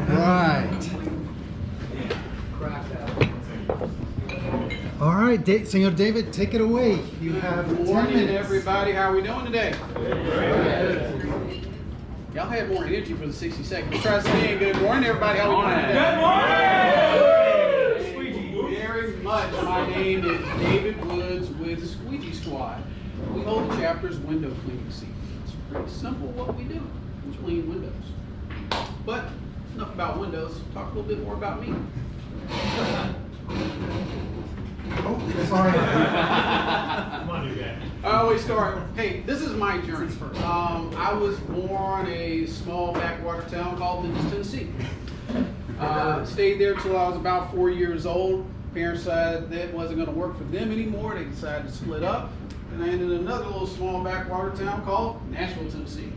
right. All right, Senor David, take it away. You have Good 10 morning, minutes. everybody. How are we doing today? Y'all had more energy for the 60 seconds. Let's try to say good morning, everybody. How are we doing today? Good morning! Very much. My name is David Woods with Squeegee Squad. We hold the chapter's window cleaning season. It's pretty simple what we do. We clean windows. But enough about windows. Talk a little bit more about me. Oh, sorry. Come on, you guys. I always start, hey, this is my journey. I was born a small backwater town called Memphis, Tennessee. Stayed there till I was about 4 years old. Parents decided that wasn't going to work for them anymore. They decided to split up. And I ended in another little small backwater town called Nashville, Tennessee.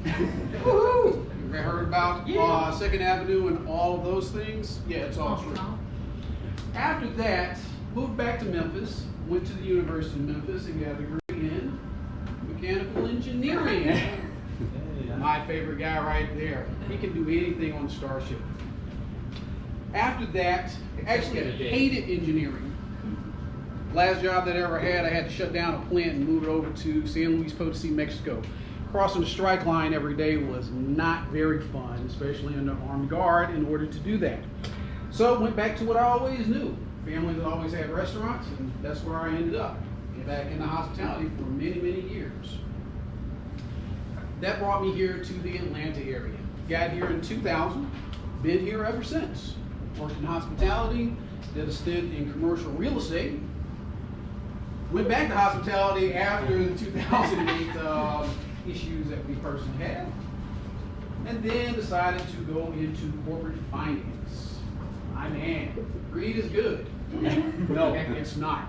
Woohoo! You ever heard about 2nd Avenue and all of those things? Yeah, it's all true. After that, moved back to Memphis, went to the University of Memphis and got a degree in mechanical engineering. My favorite guy right there. He can do anything on the Starship. After that, I actually hated engineering. Last job that I ever had, I had to shut down a plant and move it over to San Luis Potosí, Mexico. Crossing the strike line every day was not very fun, especially under armed guard, in order to do that. So I went back to what I always knew. Families that always had restaurants, and that's where I ended up. Get back into hospitality for many, many years. That brought me here to the Atlanta area. Got here in 2000, been here ever since. Worked in hospitality, did a stint in commercial real estate. Went back to hospitality after the 2008 issues that we personally had. And then decided to go into corporate finance. My man, greed is good. No, it's not.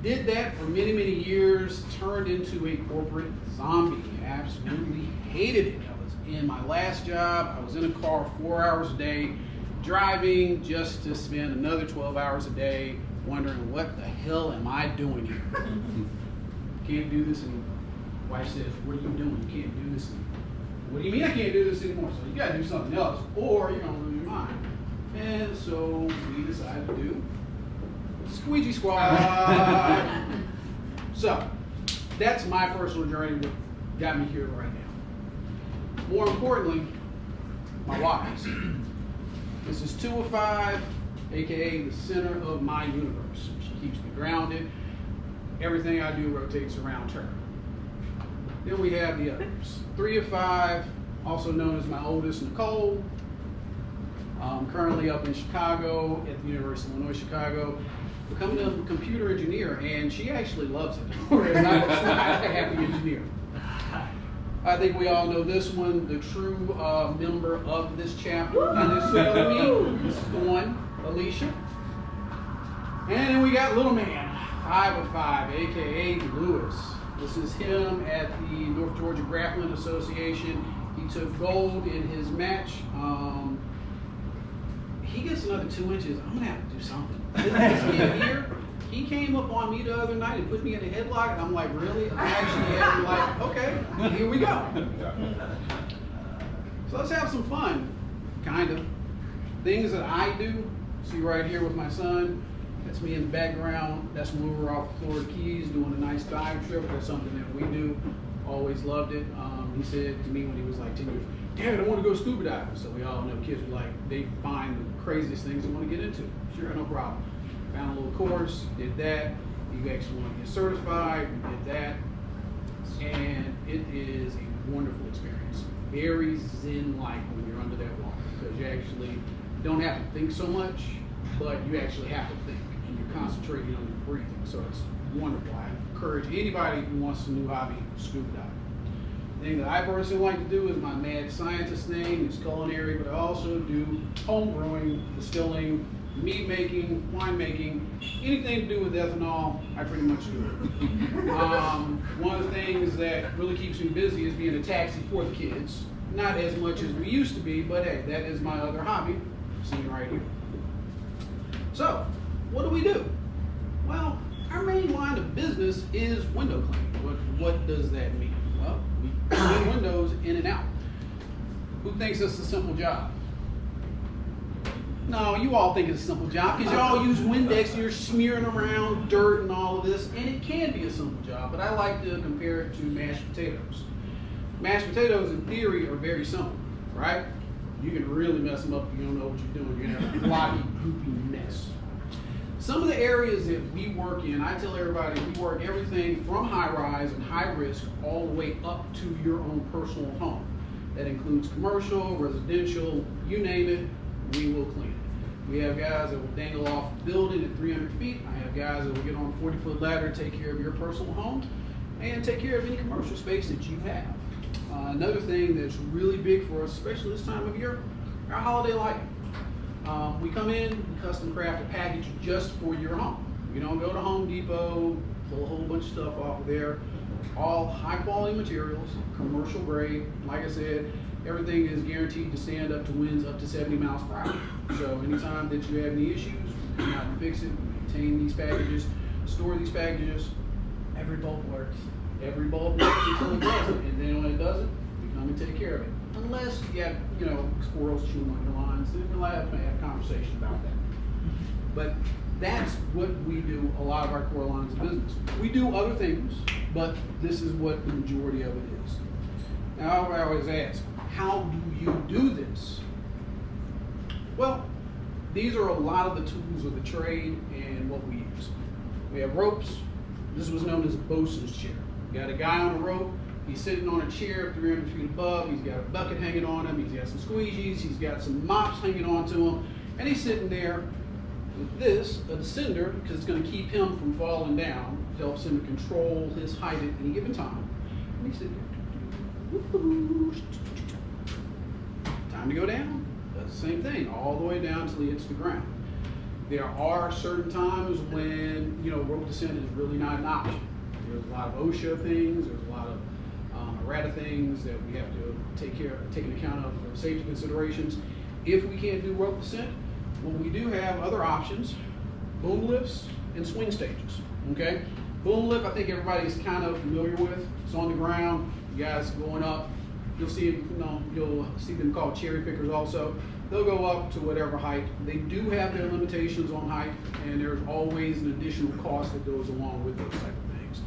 Did that for many, many years, turned into a corporate zombie. Absolutely hated it. I was in my last job, I was in a car 4 hours a day, driving just to spend another 12 hours a day, wondering what the hell am I doing here? Can't do this anymore. Wife says, what are you doing? You can't do this anymore. What do you mean I can't do this anymore? So you gotta do something else, or you're gonna lose your mind. And so we decided to do Squeegee Squad. So that's my personal journey, what got me here right now. More importantly, my wives. This is 2 of 5, aka the center of my universe. She keeps me grounded. Everything I do rotates around her. Then we have the others. 3 of 5, also known as my oldest, Nicole. Currently up in Chicago at the University of Illinois, Chicago, becoming a computer engineer, and she actually loves it. Whereas I'm not a happy engineer. I think we all know this one, the true member of this chapter, and this is me. This is the one, Alicia. And then we got little man, 5 of 5, aka Lewis. This is him at the North Georgia Grappling Association. He took gold in his match. He gets another 2 inches. I'm gonna have to do something. This kid here, he came up on me the other night and put me in a headlock, and I'm like, really? I actually am like, okay, here we go. So let's have some fun, kind of. Things that I do. See right here with my son. That's me in the background. That's when we were off the Florida Keys doing a nice dive trip. That's something that we do. Always loved it. He said to me when he was like 10 years, Dad, I want to go scuba diving. So we all know kids are like, they find the craziest things they want to get into. Sure, no problem. Found a little course, did that. You actually want to get certified, we did that. And it is a wonderful experience. Very zen-like when you're under that water, because you actually don't have to think so much, but you actually have to think, and you're concentrating on your breathing. So it's wonderful. I encourage anybody who wants a new hobby, scuba diving. The thing that I personally like to do is my mad scientist name is culinary, but I also do home brewing, distilling, mead making, wine making, anything to do with ethanol, I pretty much do it. One of the things that really keeps me busy is being a taxi for the kids. Not as much as we used to be, but hey, that is my other hobby, sitting right here. So, what do we do? Well, our main line of business is window cleaning. What does that mean? Well, we clean windows in and out. Who thinks this is a simple job? No, you all think it's a simple job because you all use Windex and you're smearing around dirt and all of this, and it can be a simple job, but I like to compare it to mashed potatoes. Mashed potatoes, in theory, are very simple, right? You can really mess them up if you don't know what you're doing. You're gonna have a blocky, goopy mess. Some of the areas that we work in, I tell everybody, we work everything from high rise and high risk all the way up to your own personal home. That includes commercial, residential, you name it, we will clean it. We have guys that will dangle off a building at 300 feet. I have guys that will get on a 40-foot ladder, take care of your personal home, and take care of any commercial space that you have. Another thing that's really big for us, especially this time of year, our holiday lighting. We come in, we custom craft a package just for your home. We don't go to Home Depot, pull a whole bunch of stuff off of there. All high quality materials, commercial grade. Like I said, everything is guaranteed to stand up to winds up to 70 miles per hour. So anytime that you have any issues, we come out and fix it, we maintain these packages, store these packages. Every bulb works. Every bulb works until it doesn't, and then when it doesn't, we come and take care of it. Unless you have, squirrels chewing on your lines, then we'll have a conversation about that. But that's what we do a lot of our core lines of business. We do other things, but this is what the majority of it is. Now, I always ask, how do you do this? Well, these are a lot of the tools of the trade and what we use. We have ropes. This was known as a bosun's chair. You got a guy on a rope. He's sitting on a chair 300 feet above. He's got a bucket hanging on him. He's got some squeegees. He's got some mops hanging onto him. And he's sitting there with this, a descender, because it's going to keep him from falling down. Helps him to control his height at any given time. And he's sitting there. Time to go down. Does the same thing all the way down until he hits the ground. There are certain times when, rope descent is really not an option. There's a lot of OSHA things. There's a lot of errata things that we have to take into account of for safety considerations. If we can't do rope descent, well, we do have other options: boom lifts and swing stages. Okay, boom lift, I think everybody's kind of familiar with. It's on the ground. You guys going up. You'll see, you'll see them called cherry pickers also. They'll go up to whatever height. They do have their limitations on height, and there's always an additional cost that goes along with those type of things.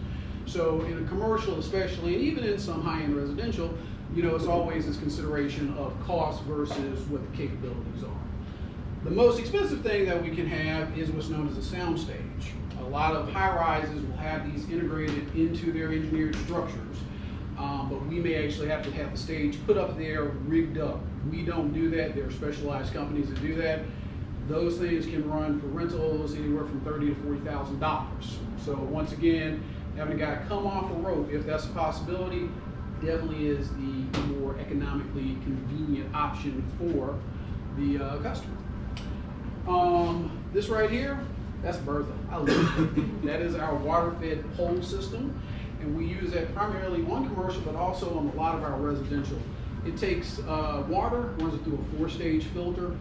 So in a commercial especially, and even in some high-end residential, it's always this consideration of cost versus what the capabilities are. The most expensive thing that we can have is what's known as a sound stage. A lot of high-rises will have these integrated into their engineered structures, but we may actually have to have the stage put up there, rigged up. We don't do that. There are specialized companies that do that. Those things can run for rentals anywhere from $30,000 to $40,000. So once again, having a guy come off a rope, if that's a possibility, definitely is the more economically convenient option for the customer. This right here, that's Bertha. I love it. That is our water-fed pole system, and we use that primarily on commercial, but also on a lot of our residential. It takes water, runs it through a 4-stage filter,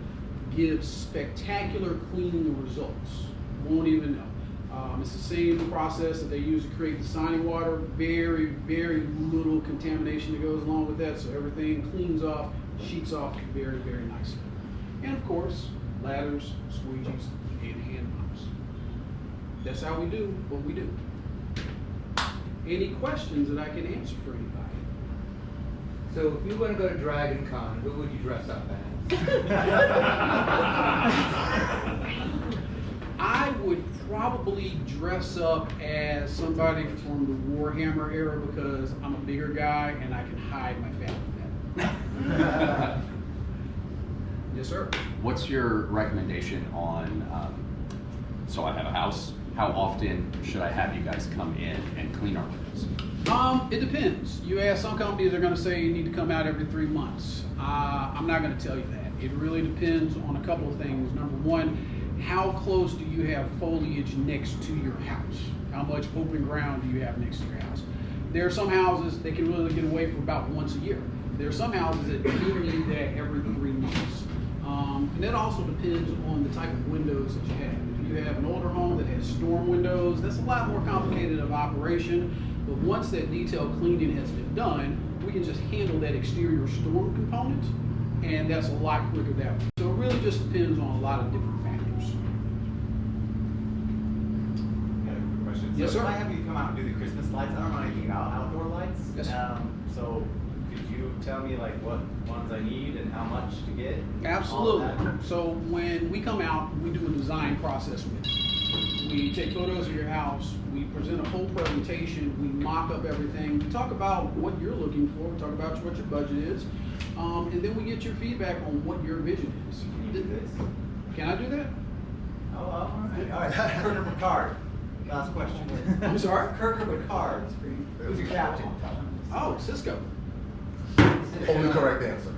gives spectacular cleaning results. Won't even know. It's the same process that they use to create the signing water. Very, very little contamination that goes along with that, so everything cleans off, sheets off very, very nicely. And of course, ladders, squeegees, and hand pumps. That's how we do what we do. Any questions that I can answer for anybody? So if you want to go to Dragon Con, who would you dress up as? I would probably dress up as somebody from the Warhammer era because I'm a bigger guy and I can hide my family better. Yes, sir. What's your recommendation on, so I have a house, how often should I have you guys come in and clean our windows? It depends. You ask, some companies are going to say you need to come out every 3 months. I'm not going to tell you that. It really depends on a couple of things. Number one, how close do you have foliage next to your house? How much open ground do you have next to your house? There are some houses that can really get away for about once a year. There are some houses that do need that every 3 months. And that also depends on the type of windows that you have. If you have an older home that has storm windows, that's a lot more complicated of operation. But once that detailed cleaning has been done, we can just handle that exterior storm component and that's a lot quicker that way. So it really just depends on a lot of different factors. Got a quick question. Yes, So sir. if I have you come out and do the Christmas lights, I don't know anything about outdoor lights. Yes, sir. So could you tell me like what ones I need and how much to get? and all of Absolutely. that? So when we come out, we do a design process with you. We take photos of your house, we present a whole presentation, we mock up everything, we talk about what you're looking for, we talk about what your budget is, and then we get your feedback on what your vision is. Can you do this? Can I do that? Oh, all right. All right. Kirker Picard. Last question. I'm sorry? Kirker Picard. Who's your captain? Oh, Cisco. Only correct answer.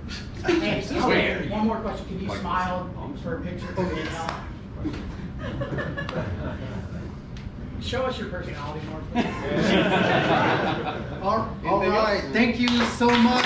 Hey, Cisco. Wait. one more question. Can you Like- smile for a picture? Show us your personality more, please. All right. Thank you so much.